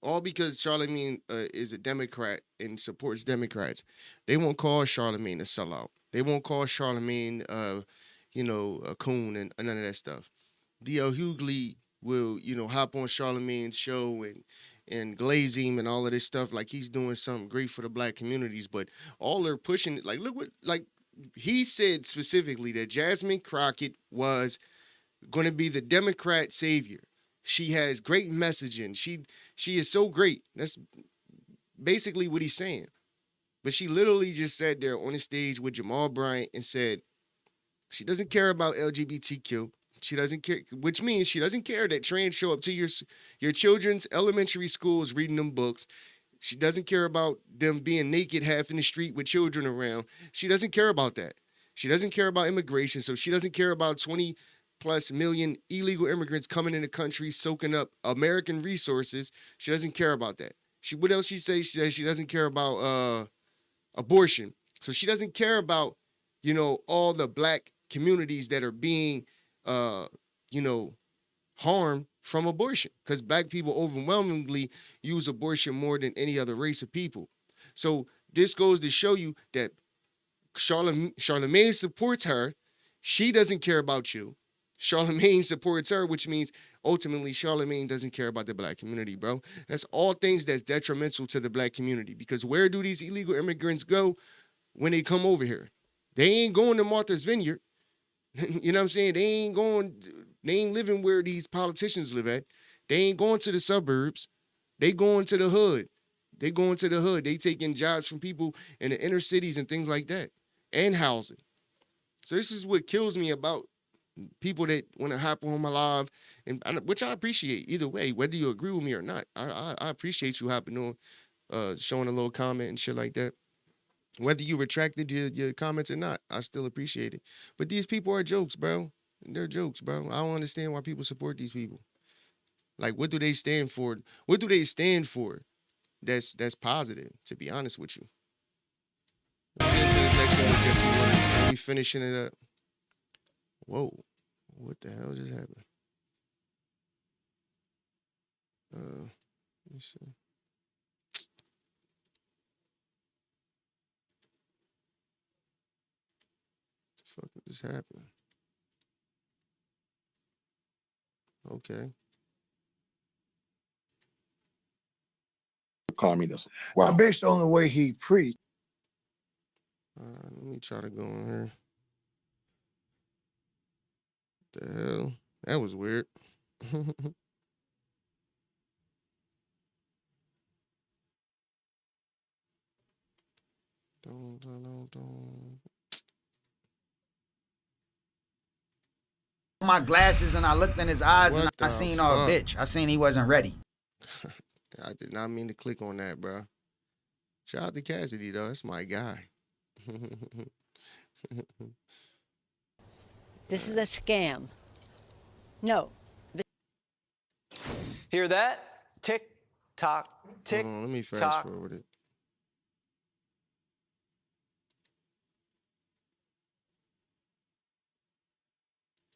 all because Charlemagne is a Democrat and supports Democrats, they won't call Charlemagne a sellout. They won't call Charlemagne, a coon and none of that stuff. D.L. Hughley will, hop on Charlemagne's show and glaze him and all of this stuff like he's doing something great for the black communities. But all they're pushing, like, look what, like, he said specifically that Jasmine Crockett was going to be the Democrat savior. She has great messaging. She is so great. That's basically what he's saying. But she literally just sat there on the stage with Jamal Bryant and said she doesn't care about LGBTQ. She doesn't care, which means she doesn't care that trans show up to your children's elementary schools reading them books. She doesn't care about them being naked half in the street with children around. She doesn't care about that. She doesn't care about immigration. So she doesn't care about 20+ million illegal immigrants coming in the country, soaking up American resources. She doesn't care about that. What else she say? She says she doesn't care about abortion. So she doesn't care about, all the black communities that are being, harmed from abortion, because black people overwhelmingly use abortion more than any other race of people. So this goes to show you that Charlemagne supports her. She doesn't care about you. Charlemagne supports her, which means ultimately Charlemagne doesn't care about the black community, bro. That's all things that's detrimental to the black community, because where do these illegal immigrants go when they come over here? They ain't going to Martha's Vineyard. You know what I'm saying? They ain't living where these politicians live at. They ain't going to the suburbs. They going to the hood. They taking jobs from people in the inner cities and things like that, and housing. So this is what kills me about people that want to hop on my live, which I appreciate either way, whether you agree with me or not. I appreciate you hopping on, showing a little comment and shit like that. Whether you retracted your comments or not, I still appreciate it. But these people are jokes, bro. They're jokes, bro. I don't understand why people support these people. Like, what do they stand for? What do they stand for? That's positive. To be honest with you. Let's get into this next one with Jesse Waters. Are we finishing it up? Whoa, what the hell just happened? Let me see. What the fuck just happened? Okay. Communism. Wow. Based on the way he preached. Let me try to go on here. What the hell? That was weird. Don't. My glasses and I looked in his eyes and I seen our fuck? bitch. I seen he wasn't ready. I did not mean to click on that, bro. Shout out to Cassidy, though. That's my guy. This is a scam. No. Hear that? Tick, tock, tick, Hold on, let me fast tock. forward it.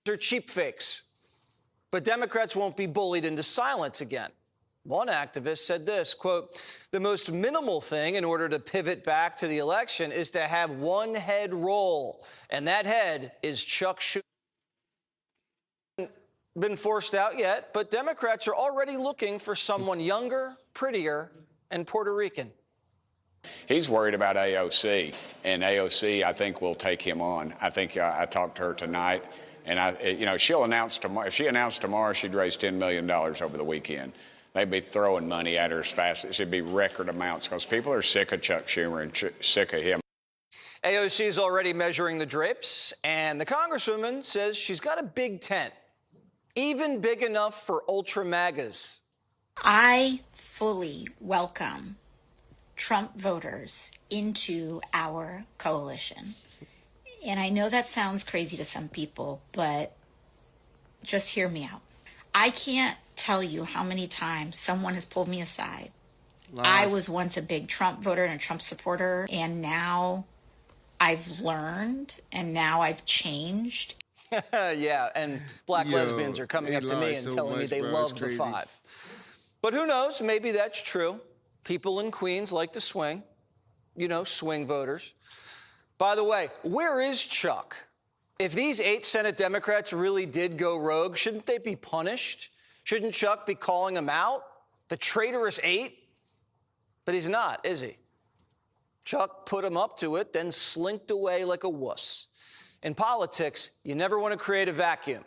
They're cheap fakes. But Democrats won't be bullied into silence again. One activist said this, quote, "The most minimal thing in order to pivot back to the election is to have one head roll. And that head is Chuck Schumer." Been forced out yet, but Democrats are already looking for someone younger, prettier, and Puerto Rican. He's worried about AOC, and AOC, I think, will take him on. I think I talked to her tonight, and she'll announce tomorrow. If she announced tomorrow, she'd raise $10 million over the weekend. They'd be throwing money at her as fast as it'd be record amounts because people are sick of Chuck Schumer and sick of him. AOC is already measuring the drapes, and the Congresswoman says she's got a big tent, even big enough for ultra MAGAs. I fully welcome Trump voters into our coalition. And I know that sounds crazy to some people, but just hear me out. I can't tell you how many times someone has pulled me aside. I was once a big Trump voter and a Trump supporter, and now I've learned, and now I've changed. Yeah, and black lesbians are coming up to me and telling me they love the five. But who knows? Maybe that's true. People in Queens like to swing. Swing voters. By the way, where is Chuck? If these 8 Senate Democrats really did go rogue, shouldn't they be punished? Shouldn't Chuck be calling them out? The traitorous 8? But he's not, is he? Chuck put him up to it, then slinked away like a wuss. In politics, you never want to create a vacuum.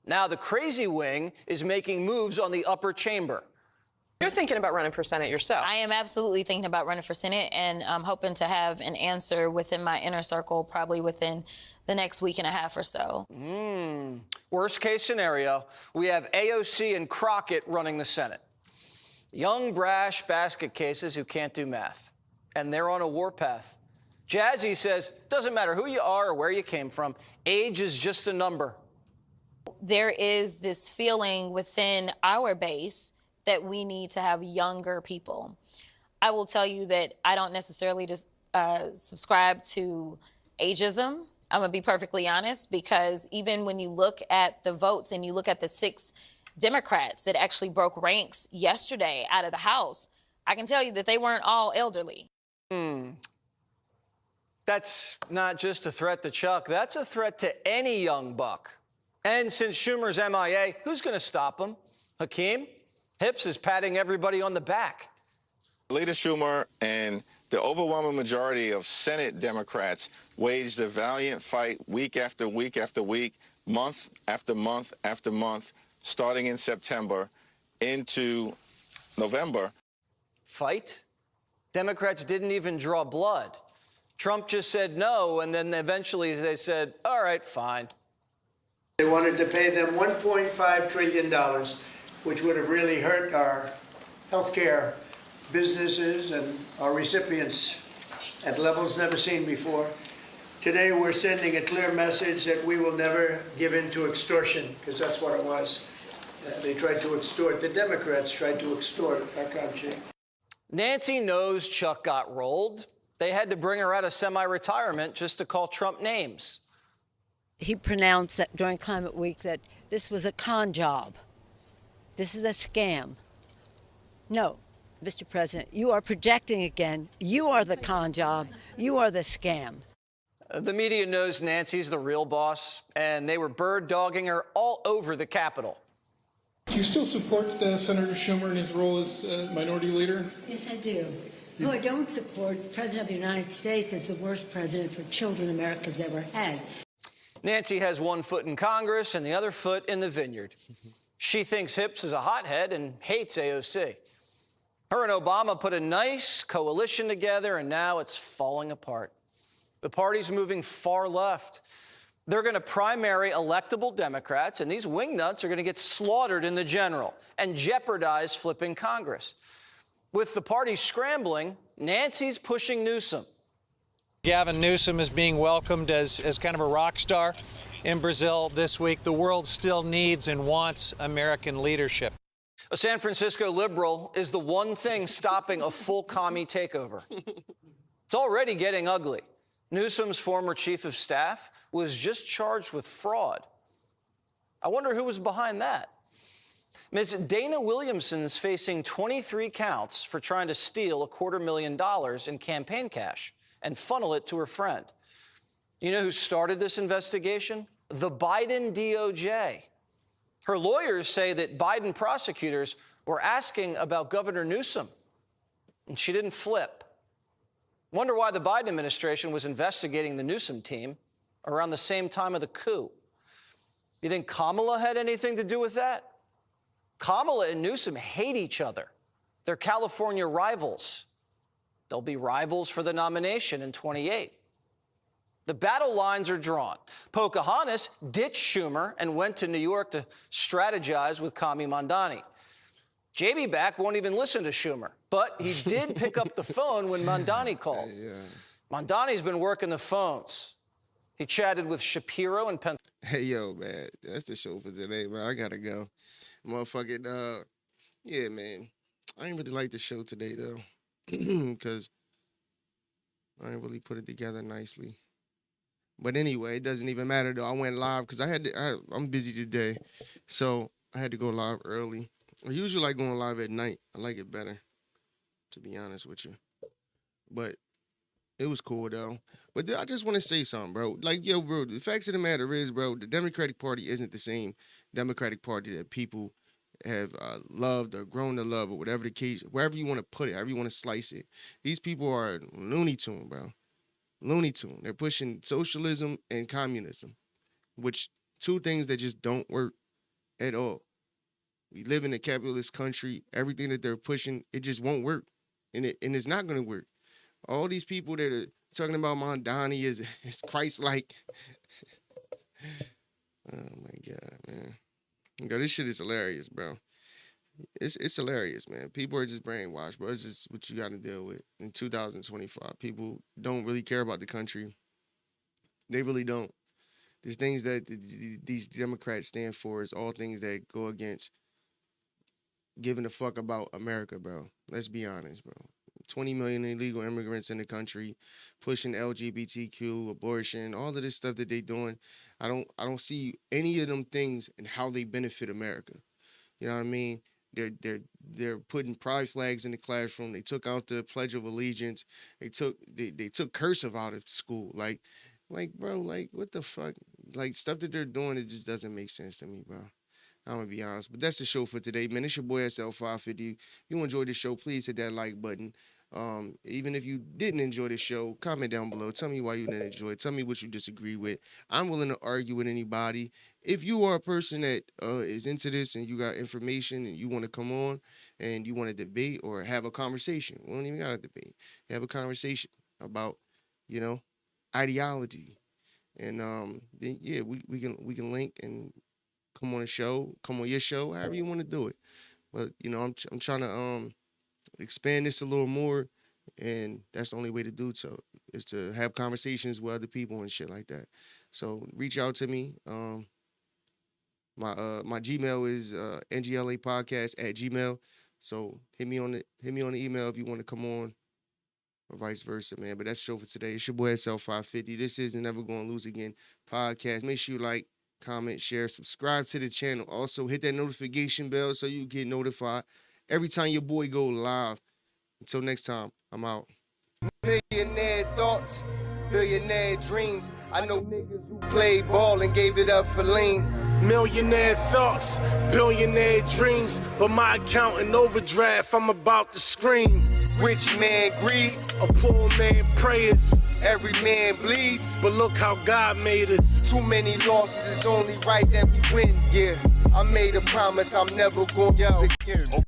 Now the crazy wing is making moves on the upper chamber. You're thinking about running for Senate yourself. I am absolutely thinking about running for Senate, and I'm hoping to have an answer within my inner circle probably within the next week and a half or so. Worst case scenario, we have AOC and Crockett running the Senate. Young, brash basket cases who can't do math. And they're on a warpath. Jazzy says, doesn't matter who you are or where you came from, age is just a number. There is this feeling within our base that we need to have younger people. I will tell you that I don't necessarily just subscribe to ageism. I'm gonna be perfectly honest, because even when you look at the votes and you look at the 6 Democrats that actually broke ranks yesterday out of the House, I can tell you that they weren't all elderly. That's not just a threat to Chuck, that's a threat to any young buck. And since Schumer's MIA, who's gonna stop him? Hakeem? Hips is patting everybody on the back. Leader Schumer and the overwhelming majority of Senate Democrats waged a valiant fight week after week after week, month after month after month, starting in September into November. Fight? Democrats didn't even draw blood. Trump just said no, and then eventually they said, all right, fine. They wanted to pay them $1.5 trillion, which would have really hurt our healthcare businesses and our recipients at levels never seen before. Today, we're sending a clear message that we will never give in to extortion, because that's what it was. They tried to extort, the Democrats tried to extort our country. Nancy knows Chuck got rolled. They had to bring her out of semi-retirement just to call Trump names. He pronounced that during Climate Week that this was a con job. This is a scam. No, Mr. President, you are projecting again. You are the con job. You are the scam. The media knows Nancy's the real boss, and they were bird dogging her all over the Capitol. Do you still support Senator Schumer in his role as minority leader? Yes, I do. Who I don't support is the President of the United States as the worst president for children America's ever had. Nancy has one foot in Congress and the other foot in the vineyard. She thinks Hips is a hothead and hates AOC. Her and Obama put a nice coalition together, and now it's falling apart. The party's moving far left. They're going to primary electable Democrats, and these wingnuts are going to get slaughtered in the general and jeopardize flipping Congress. With the party scrambling, Nancy's pushing Newsom. Gavin Newsom is being welcomed as kind of a rock star in Brazil this week. The world still needs and wants American leadership. A San Francisco liberal is the one thing stopping a full commie takeover. It's already getting ugly. Newsom's former chief of staff was just charged with fraud. I wonder who was behind that. Ms. Dana Williamson's facing 23 counts for trying to steal $250,000 in campaign cash and funnel it to her friend. You know who started this investigation? The Biden DOJ. Her lawyers say that Biden prosecutors were asking about Governor Newsom, and she didn't flip. Wonder why the Biden administration was investigating the Newsom team around the same time of the coup. You think Kamala had anything to do with that? Kamala and Newsom hate each other. They're California rivals. They'll be rivals for the nomination in 28. The battle lines are drawn. Pocahontas ditched Schumer and went to New York to strategize with Kami Mandani. JB Back won't even listen to Schumer, but he did pick up the phone when Mandani called. Mandani's been working the phones. He chatted with Shapiro and Pennsylvania. Hey, yo, man, that's the show for today, man. I gotta go. Motherfucking, yeah, man. I ain't really like the show today, though, because I ain't really put it together nicely. But anyway, it doesn't even matter, though. I went live because I'm busy today, so I had to go live early. I usually like going live at night. I like it better, to be honest with you. But it was cool, though. But I just want to say something, bro. Like, yo, bro, the facts of the matter is, bro, the Democratic Party isn't the same Democratic Party that people have loved or grown to love or whatever the case, wherever you want to put it, however you want to slice it. These people are Looney Tune, bro. Looney Tune. They're pushing socialism and communism, which two things that just don't work at all. We live in a capitalist country. Everything that they're pushing, it just won't work. And it's not going to work. All these people that are talking about Mondani is Christ-like. Oh, my God, man. Yo, this shit is hilarious, bro. It's hilarious, man. People are just brainwashed, bro. It's just what you got to deal with in 2025. People don't really care about the country. They really don't. There's things that these Democrats stand for is all things that go against giving a fuck about America, bro. Let's be honest, bro. 20 million illegal immigrants in the country, pushing LGBTQ, abortion, all of this stuff that they doing. I don't see any of them things and how they benefit America. You know what I mean? They're putting pride flags in the classroom. They took out the Pledge of Allegiance. They took cursive out of school. Like, bro, like, what the fuck? Like, stuff that they're doing, it just doesn't make sense to me, bro. I'm going to be honest. But that's the show for today, man. It's your boy SL550. If you enjoyed the show, please hit that like button. Even if you didn't enjoy the show, comment down below. Tell me why you didn't enjoy it. Tell me what you disagree with. I'm willing to argue with anybody. If you are a person that is into this and you got information and you want to come on and you want to debate or have a conversation, we don't even got to debate. Have a conversation about, ideology. And then, yeah, we can link and come on a show, come on your show, however you want to do it. But, I'm trying to expand this a little more, and that's the only way to do so, is to have conversations with other people and shit like that. So reach out to me. My Gmail is N.G.L.A podcast at Gmail. So hit me on the email if you want to come on, or vice versa, man. But that's the show for today. It's your boy SL550. This is the Never Gonna Lose Again podcast. Make sure you like, comment, share, subscribe to the channel. Also hit that notification bell so you get notified every time your boy go live. Until next time, I'm out. Millionaire thoughts, billionaire dreams. I know niggas who played ball and gave it up for lean. Millionaire thoughts, billionaire dreams, but my account in overdraft, I'm about to scream. Rich man greed, a poor man prayers. Every man bleeds, but look how God made us. Too many losses, it's only right that we win. Yeah, I made a promise I'm never gonna lose again.